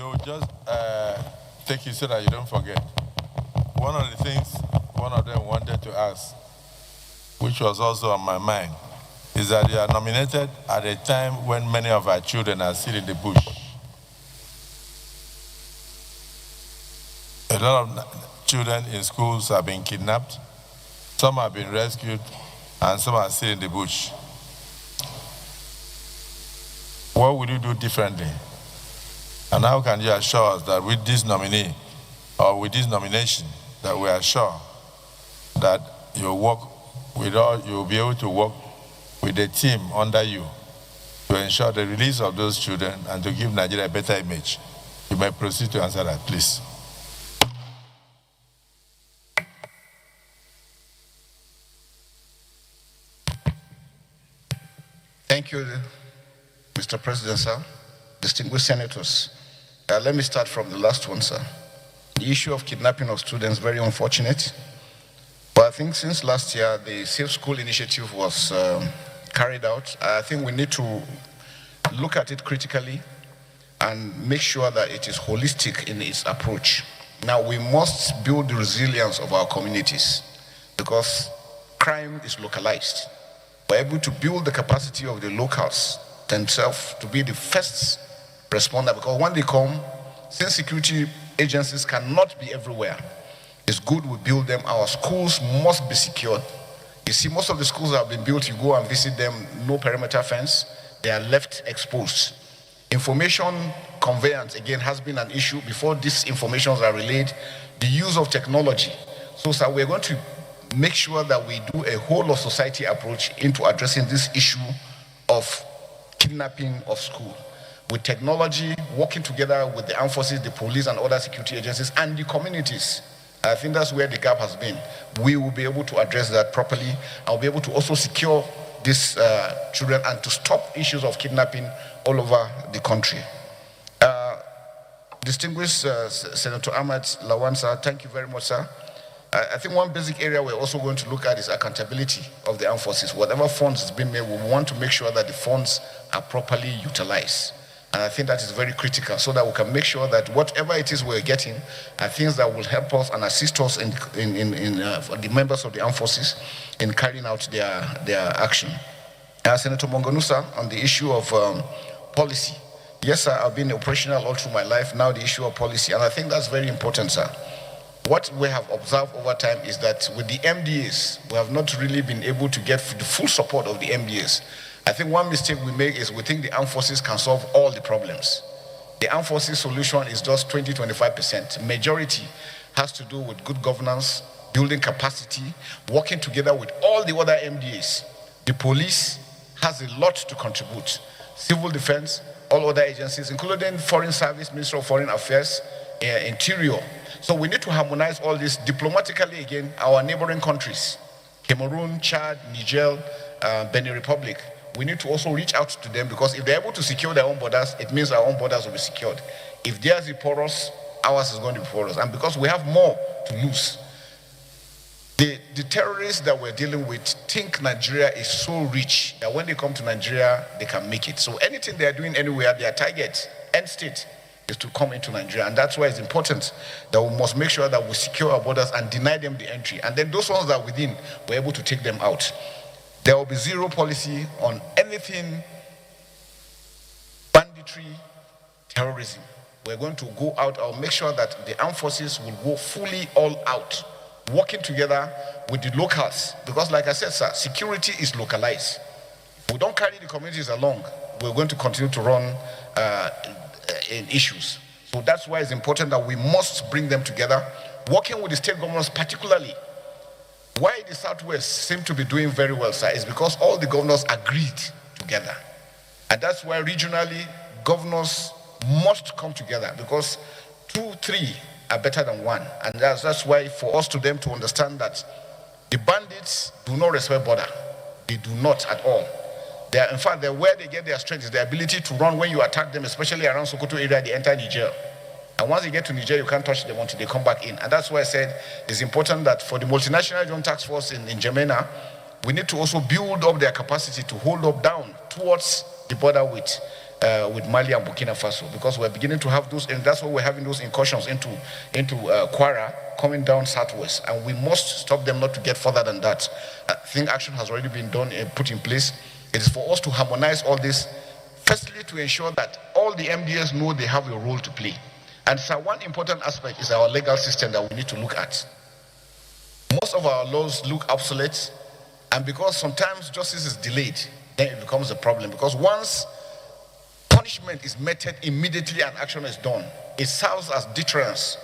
they will just take you so that you don't forget. One of the things one of them wanted to ask, which was also on my mind, is that you are nominated at a time when many of our children are still in the bush. A lot of children in schools have been kidnapped, some have been rescued, and some are still in the bush. What would you do differently? And how can you assure us that with this nominee, or with this nomination, that we are sure that you'll be able to work with the team under you to ensure the release of those children and to give Nigeria a better image? You may proceed to answer that, please. Thank you, Mr. President, sir. Distinguished senators. Let me start from the last one, sir. The issue of kidnapping of students, very unfortunate. But I think since last year, the Safe School initiative was carried out. I think we need to look at it critically and make sure that it is holistic in its approach. Now, we must build the resilience of our communities because crime is localized. We're able to build the capacity of the locals themselves to be the first responder, because when they come, since security agencies cannot be everywhere, it's good we build them. Our schools must be secured. You see, most of the schools that have been built, you go and visit them, no perimeter fence, they are left exposed. Information conveyance, again, has been an issue. Before these informations are relayed, the use of technology. So, sir, we're going to make sure that we do a whole of society approach into addressing this issue of kidnapping of school. With technology, working together with the armed forces, the police and other security agencies and the communities. I think that's where the gap has been. We will be able to address that properly. I'll be able to also secure these children and to stop issues of kidnapping all over the country. Distinguished Senator Ahmed Lawan, sir, thank you very much, sir. I think one basic area we're also going to look at is accountability of the armed forces. Whatever funds has been made, we want to make sure that the funds are properly utilized. And I think that is very critical so that we can make sure that whatever it is we're getting are things that will help us and assist us in the members of the armed forces in carrying out their action. Senator Mongonusa, on the issue of policy. Yes, sir, I've been operational all through my life. Now the issue of policy, and I think that's very important, sir. What we have observed over time is that with the MDAs, we have not really been able to get the full support of the MDAs. I think one mistake we make is we think the armed forces can solve all the problems. The armed forces solution is just 20-25%. Majority has to do with good governance, building capacity, working together with all the other MDAs. The police has a lot to contribute. Civil defense, all other agencies, including Foreign Service, Ministry of Foreign Affairs, Interior. So we need to harmonize all this diplomatically again, our neighboring countries, Cameroon, Chad, Niger, Benin Republic. We need to also reach out to them because if they're able to secure their own borders, it means our own borders will be secured. If theirs is porous, ours is going to be porous. And because we have more to lose, the terrorists that we're dealing with think Nigeria is so rich that when they come to Nigeria, they can make it. So anything they are doing anywhere, their target, end state, is to come into Nigeria. And that's why it's important that we must make sure that we secure our borders and deny them the entry. And then those ones that are within, we're able to take them out. There will be zero policy on anything banditry, terrorism. We're going to go out. I'll make sure that the armed forces will go fully all out, working together with the locals. Because like I said, sir, security is localized. If we don't carry the communities along, we're going to continue to run in issues. So that's why it's important that we must bring them together, working with the state governors particularly. Why the Southwest seem to be doing very well, sir, is because all the governors agreed together. And that's why regionally, governors must come together because 2, 3 are better than 1. And that's why for us to them to understand that the bandits do not respect border. They do not at all. They are, in fact, where they get their strength is the ability to run when you attack them, especially around Sokoto area, they enter Niger. And once they get to Niger, you can't touch them until they come back in. And that's why I said it's important that for the multinational joint task force in Gemena, we need to also build up their capacity to hold up down towards the border with with Mali and Burkina Faso, because we're beginning to have those, and that's why we're having those incursions into Kwara, coming down southwest, and we must stop them not to get further than that. I think action has already been done and put in place. It is for us to harmonize all this, firstly to ensure that all the MDS know they have a role to play. And so one important aspect is our legal system that we need to look at. Most of our laws look obsolete, and because sometimes justice is delayed, then it becomes a problem. Because once punishment is meted immediately and action is done, it serves as deterrence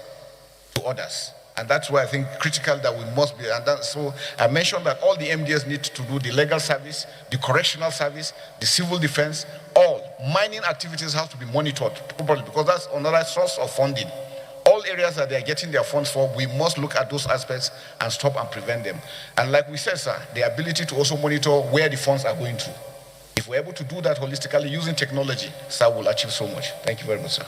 to others. And that's why I think critical that we must be, and so I mentioned that all the MDS need to do the legal service, the correctional service, the civil defense, all mining activities have to be monitored properly, because that's another source of funding. All areas that they're getting their funds for, we must look at those aspects and stop and prevent them. And like we said, sir, the ability to also monitor where the funds are going to. If we're able to do that holistically using technology, sir, we'll achieve so much. Thank you very much, sir.